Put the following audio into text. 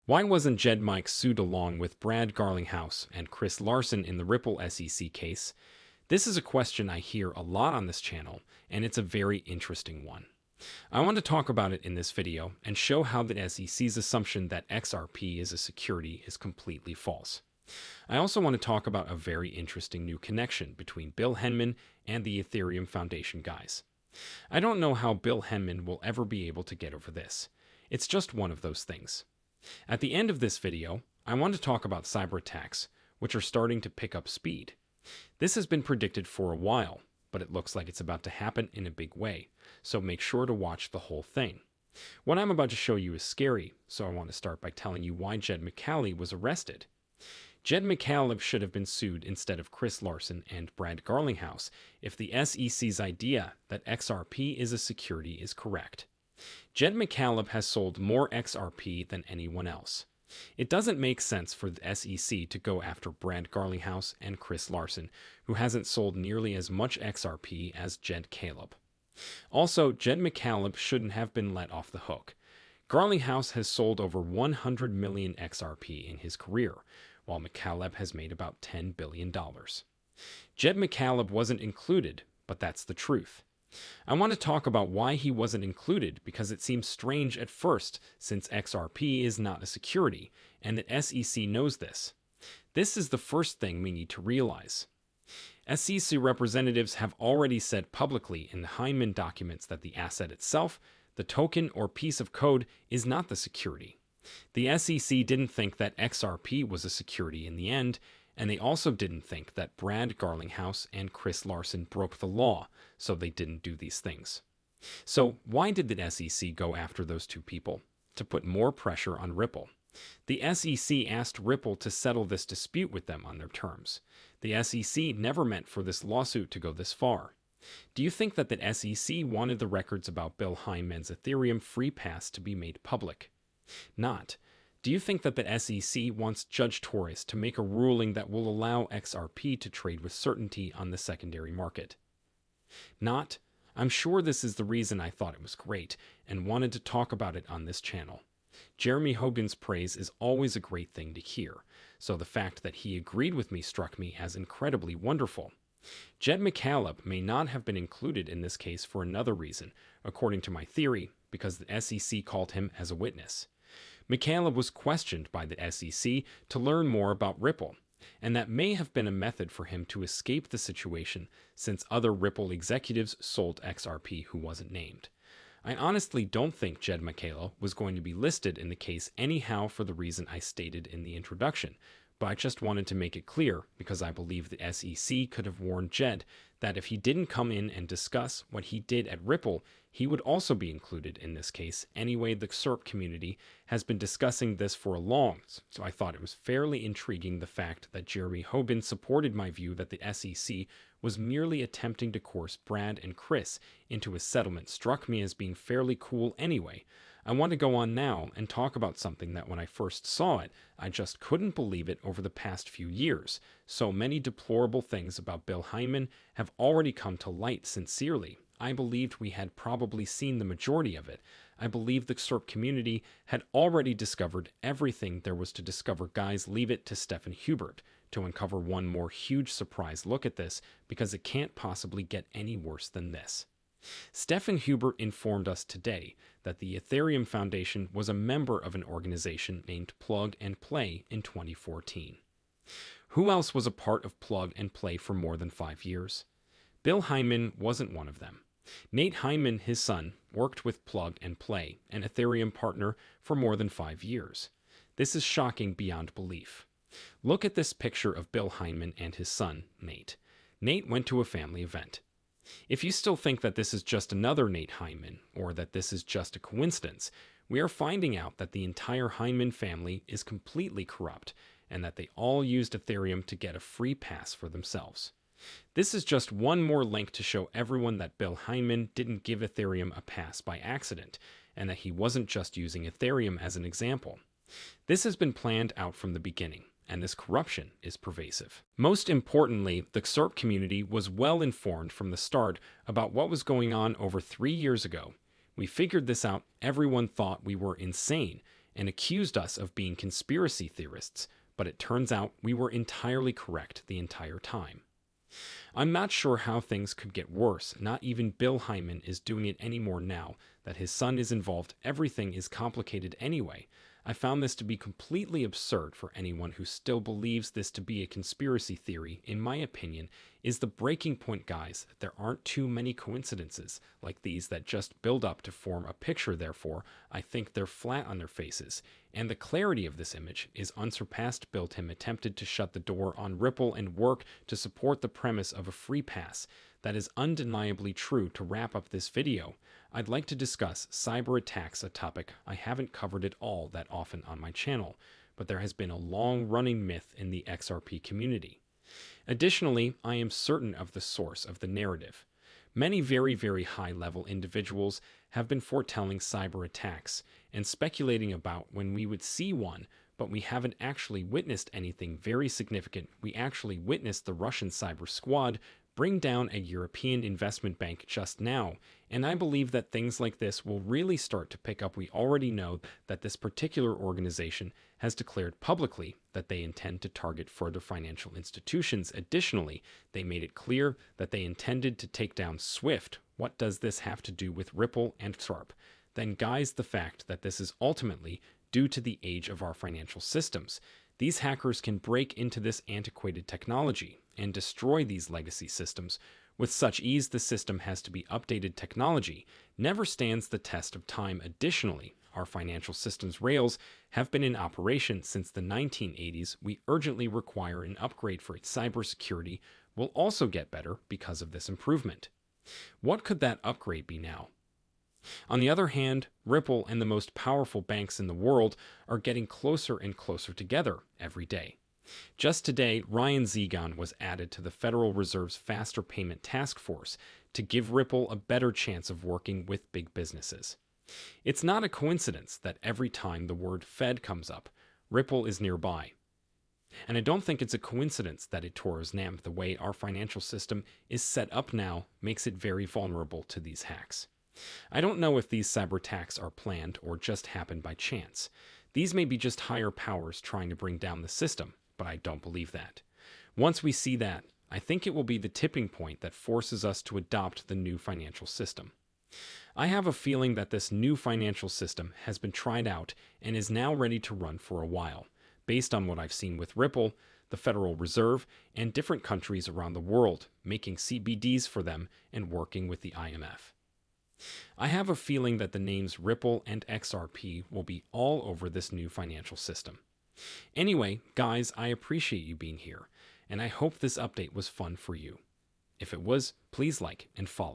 Why wasn't Jed Mike sued along with Brad Garlinghouse and Chris Larson in the Ripple SEC case? This is a question I hear a lot on this channel, and it's a very interesting one. I want to talk about it in this video and show how the SEC's assumption that XRP is a security is completely false. I also want to talk about a very interesting new connection between Bill Henman and the Ethereum Foundation guys. I don't know how Bill Henman will ever be able to get over this. It's just one of those things. At the end of this video, I want to talk about cyber attacks, which are starting to pick up speed. This has been predicted for a while, but it looks like it's about to happen in a big way, so make sure to watch the whole thing. What I'm about to show you is scary, so I want to start by telling you why Jed McCaleb was arrested. Jed McCaleb should have been sued instead of Chris Larson and Brad Garlinghouse if the SEC's idea that XRP is a security is correct. Jed McCaleb has sold more XRP than anyone else. It doesn't make sense for the SEC to go after Brad Garlinghouse and Chris Larson, who hasn't sold nearly as much XRP as Jed McCaleb. Also, Jed McCaleb shouldn't have been let off the hook. Garlinghouse has sold over 100 million XRP in his career, while McCaleb has made about $10 billion. Jed McCaleb wasn't included, but that's the truth. I want to talk about why he wasn't included because it seems strange at first since XRP is not a security and the SEC knows this. This is the first thing we need to realize. SEC representatives have already said publicly in the Hyman documents that the asset itself, the token or piece of code, is not the security. The SEC didn't think that XRP was a security in the end, and they also didn't think that Brad Garlinghouse and Chris Larson broke the law, so they didn't do these things. So why did the SEC go after those two people? To put more pressure on Ripple. The SEC asked Ripple to settle this dispute with them on their terms. The SEC never meant for this lawsuit to go this far. Do you think that the SEC wanted the records about Bill Hyman's Ethereum free pass to be made public? Not. Do you think that the SEC wants Judge Torres to make a ruling that will allow XRP to trade with certainty on the secondary market? Not. I'm sure this is the reason I thought it was great and wanted to talk about it on this channel. Jeremy Hogan's praise is always a great thing to hear, so the fact that he agreed with me struck me as incredibly wonderful. Jed McCaleb may not have been included in this case for another reason, according to my theory, because the SEC called him as a witness. McCaleb was questioned by the SEC to learn more about Ripple, and that may have been a method for him to escape the situation since other Ripple executives sold XRP who wasn't named. I honestly don't think Jed McCaleb was going to be listed in the case anyhow for the reason I stated in the introduction, but I just wanted to make it clear because I believe the SEC could have warned Jed that if he didn't come in and discuss what he did at Ripple, he would also be included in this case. Anyway, the XRP community has been discussing this for a long, so I thought it was fairly intriguing the fact that Jeremy Hogan supported my view that the SEC was merely attempting to coerce Brad and Chris into a settlement struck me as being fairly cool anyway. I want to go on now and talk about something that when I first saw it, I just couldn't believe it over the past few years. So many deplorable things about Bill Hyman have already come to light. Sincerely, I believed we had probably seen the majority of it. I believe the XRP community had already discovered everything there was to discover. Guys, leave it to Stephen Hubert to uncover one more huge surprise look at this because it can't possibly get any worse than this. Stephen Hubert informed us today that the Ethereum Foundation was a member of an organization named Plug and Play in 2014. Who else was a part of Plug and Play for more than 5 years? Bill Hyman wasn't one of them. Nate Hyman, his son, worked with Plug and Play, an Ethereum partner, for more than 5 years. This is shocking beyond belief. Look at this picture of Bill Hyman and his son, Nate. Nate went to a family event. If you still think that this is just another Nate Hyman, or that this is just a coincidence, we are finding out that the entire Hyman family is completely corrupt, and that they all used Ethereum to get a free pass for themselves. This is just one more link to show everyone that Bill Hyman didn't give Ethereum a pass by accident, and that he wasn't just using Ethereum as an example. This has been planned out from the beginning, and this corruption is pervasive. Most importantly, the XRP community was well informed from the start about what was going on over 3 years ago. We figured this out. Everyone thought we were insane, and accused us of being conspiracy theorists, but it turns out we were entirely correct the entire time. I'm not sure how things could get worse. Not even Bill Hyman is doing it anymore now that his son is involved. Everything is complicated anyway. I found this to be completely absurd for anyone who still believes this to be a conspiracy theory. In my opinion, is the breaking point, guys. There aren't too many coincidences like these that just build up to form a picture. Therefore, I think they're flat on their faces, and the clarity of this image is unsurpassed. Bill Tim attempted to shut the door on Ripple and work to support the premise of a free pass. That is undeniably true. To wrap up this video, I'd like to discuss cyber attacks, a topic I haven't covered at all that often on my channel, but there has been a long-running myth in the XRP community. Additionally, I am certain of the source of the narrative. Many very high-level individuals have been foretelling cyber attacks and speculating about when we would see one, but we haven't actually witnessed anything very significant. We actually witnessed the Russian cyber squad bring down a European investment bank just now, and I believe that things like this will really start to pick up. We already know that this particular organization has declared publicly that they intend to target further financial institutions. Additionally, they made it clear that they intended to take down SWIFT. What does this have to do with Ripple and XRP? Then, guys, the fact that this is ultimately due to the age of our financial systems. These hackers can break into this antiquated technology and destroy these legacy systems with such ease. The system has to be updated. Technology never stands the test of time. Additionally, our financial systems rails have been in operation since the 1980s. We urgently require an upgrade for its cybersecurity. Will also get better because of this improvement. What could that upgrade be now? On the other hand, Ripple and the most powerful banks in the world are getting closer and closer together every day. Just today, Ryan Zegon was added to the Federal Reserve's Faster Payment Task Force to give Ripple a better chance of working with big businesses. It's not a coincidence that every time the word Fed comes up, Ripple is nearby. And I don't think it's a coincidence that Ethereum's NAM, the way our financial system is set up now, makes it very vulnerable to these hacks. I don't know if these cyber attacks are planned or just happen by chance. These may be just higher powers trying to bring down the system, but I don't believe that. Once we see that, I think it will be the tipping point that forces us to adopt the new financial system. I have a feeling that this new financial system has been tried out and is now ready to run for a while, based on what I've seen with Ripple, the Federal Reserve, and different countries around the world making CBDs for them and working with the IMF. I have a feeling that the names Ripple and XRP will be all over this new financial system. Anyway, guys, I appreciate you being here, and I hope this update was fun for you. If it was, please like and follow.